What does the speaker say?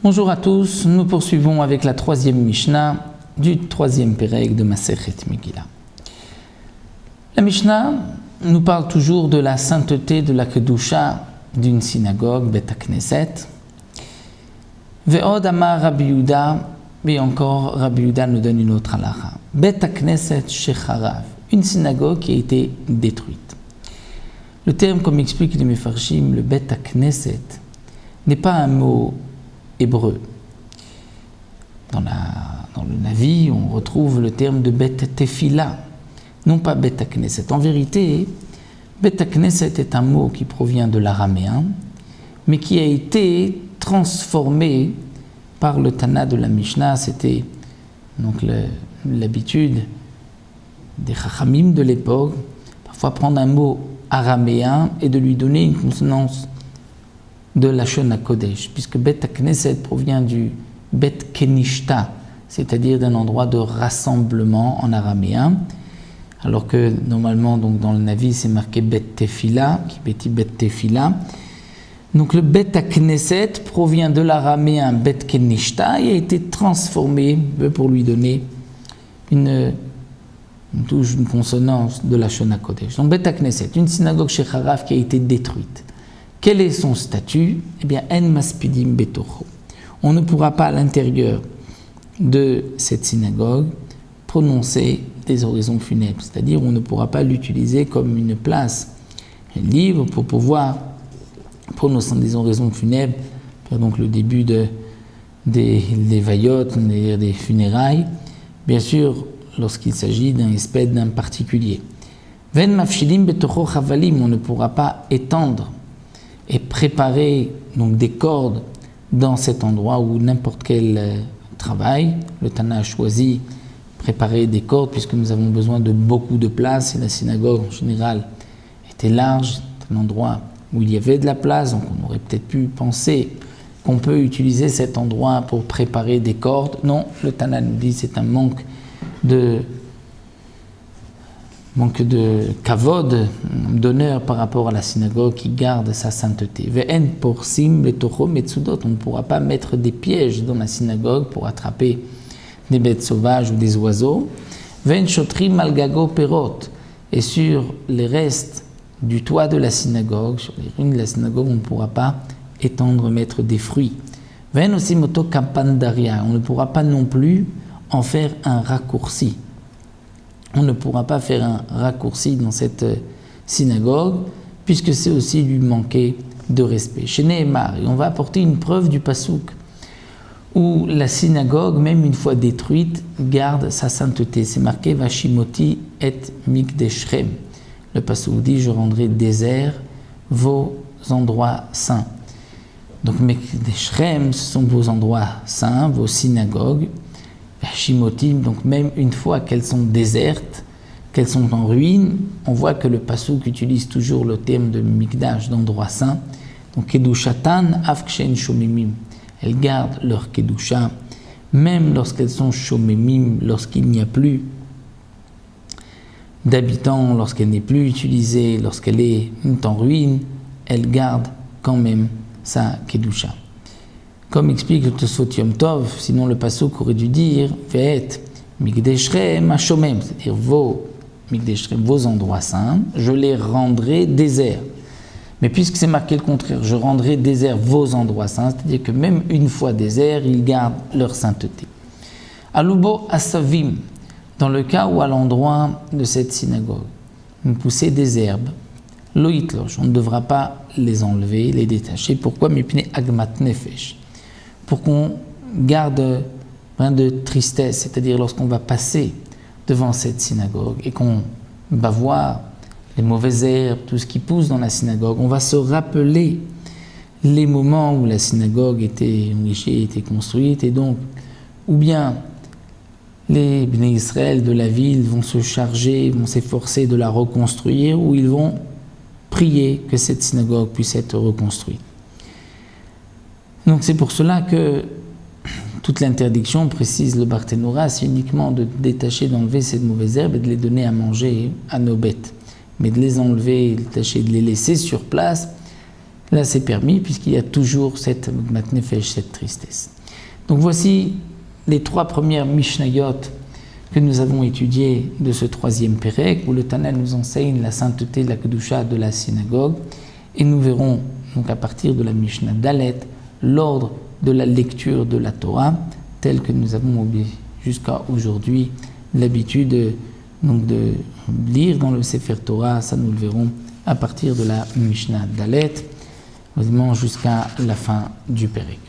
Bonjour à tous, nous poursuivons avec la troisième Mishnah du troisième Pérec de Masechet Megillah. La Mishnah nous parle toujours de la sainteté de la Kedusha d'une synagogue, Bet HaKnesset. Ve'od amar Rabbi Yehuda, et encore Rabbi Yehuda nous donne une autre halacha. Bet HaKnesset shecharav, une synagogue qui a été détruite. Le terme, comme explique les Mefarshim, le Bet HaKnesset, n'est pas un mot hébreu. Dans le Navi, on retrouve le terme de Bet Tefila, non pas Bet HaKnesset. En vérité, Bet HaKnesset est un mot qui provient de l'araméen, mais qui a été transformé par le Tana de la Mishnah. C'était donc l'habitude des Chachamim de l'époque, parfois prendre un mot araméen et de lui donner une consonance de la Lashon HaKodesh, puisque Bet HaKnesset provient du Bet Kenishta, c'est-à-dire d'un endroit de rassemblement en araméen, alors que normalement donc dans le Navi c'est marqué Bet Tefila, qui bétit Bet Tefila. Donc le Bet HaKnesset provient de l'araméen Bet Kenishta et a été transformé pour lui donner une touche, une consonance de la Lashon HaKodesh. Donc Bet HaKnesset, une synagogue shecharav qui a été détruite. Quel est son statut? Eh bien, en maspidim betocho. On ne pourra pas à l'intérieur de cette synagogue prononcer des oraisons funèbres, c'est-à-dire on ne pourra pas l'utiliser comme une place libre pour pouvoir prononcer des oraisons funèbres, faire donc le début des vaillotes, des funérailles, bien sûr lorsqu'il s'agit d'un espèce d'un particulier. Ven mafshidim betocho chavalim, on ne pourra pas étendre et préparer donc des cordes dans cet endroit où n'importe quel travail. Le Tana a choisi préparer des cordes puisque nous avons besoin de beaucoup de place et la synagogue en général était large, c'est un endroit où il y avait de la place, donc on aurait peut-être pu penser qu'on peut utiliser cet endroit pour préparer des cordes. Non, le Tana nous dit que c'est un manque de kavod, d'honneur par rapport à la synagogue qui garde sa sainteté. Ve'en porsim betocho metsudot, on ne pourra pas mettre des pièges dans la synagogue pour attraper des bêtes sauvages ou des oiseaux. Ve'en shotrim al gago perot, et sur les restes du toit de la synagogue, sur les ruines de la synagogue, on ne pourra pas étendre, mettre des fruits. Ve'en osim oto kampandaria, on ne pourra pas non plus en faire un raccourci. On ne pourra pas faire un raccourci dans cette synagogue, puisque c'est aussi lui manquer de respect. Chez Nehemar, et on va apporter une preuve du Passouk, où la synagogue, même une fois détruite, garde sa sainteté. C'est marqué « Vashimoti et mikdeshrem ». Le Passouk dit « Je rendrai désert vos endroits saints ». Donc mikdeshrem, ce sont vos endroits saints, vos synagogues. Shimotim, donc même une fois qu'elles sont désertes, qu'elles sont en ruine, on voit que le Passouk utilise toujours le terme de Mikdash, d'endroit saint. Donc Kedushatan afkshen shomemim, elles gardent leur Kedusha, même lorsqu'elles sont shomemim, lorsqu'il n'y a plus d'habitants, lorsqu'elle n'est plus utilisée, lorsqu'elle est en ruine, elles gardent quand même sa Kedusha. Comme explique le Tosfot Yom Tov, sinon le Passouk aurait dû dire Ve'et Mikdeshrem Hashomem, c'est-à-dire vos Mikdeshrem, vos endroits saints, je les rendrai déserts. Mais puisque c'est marqué le contraire, je rendrai déserts vos endroits saints, c'est-à-dire que même une fois déserts, ils gardent leur sainteté. Alubo Asavim, dans le cas où à l'endroit de cette synagogue, on poussait des herbes, Loïtloch, on ne devra pas les enlever, les détacher. Pourquoi? Mipne Agmat Nefesh. Pour qu'on garde plein de tristesse, c'est-à-dire lorsqu'on va passer devant cette synagogue et qu'on va voir les mauvaises herbes, tout ce qui pousse dans la synagogue, on va se rappeler les moments où la synagogue était enrichie, était construite, et donc, ou bien les Bnei Israël de la ville vont se charger, vont s'efforcer de la reconstruire, ou ils vont prier que cette synagogue puisse être reconstruite. Donc c'est pour cela que toute l'interdiction, précise le Barthénora, c'est uniquement de détacher, d'enlever ces mauvaises herbes et de les donner à manger à nos bêtes. Mais de les enlever, de les laisser sur place, Là, c'est permis puisqu'il y a toujours cette matnefesh, cette tristesse. Donc voici les 3 premières Mishnayot que nous avons étudiées de ce 3e Pérec, où le Tana nous enseigne la sainteté de la Kedusha de la synagogue. Et nous verrons donc à partir de la Mishnah Dalet l'ordre de la lecture de la Torah, tel que nous avons jusqu'à aujourd'hui l'habitude donc de lire dans le Sefer Torah. Ça, nous le verrons à partir de la Mishnah Dalet, jusqu'à la fin du Pérec.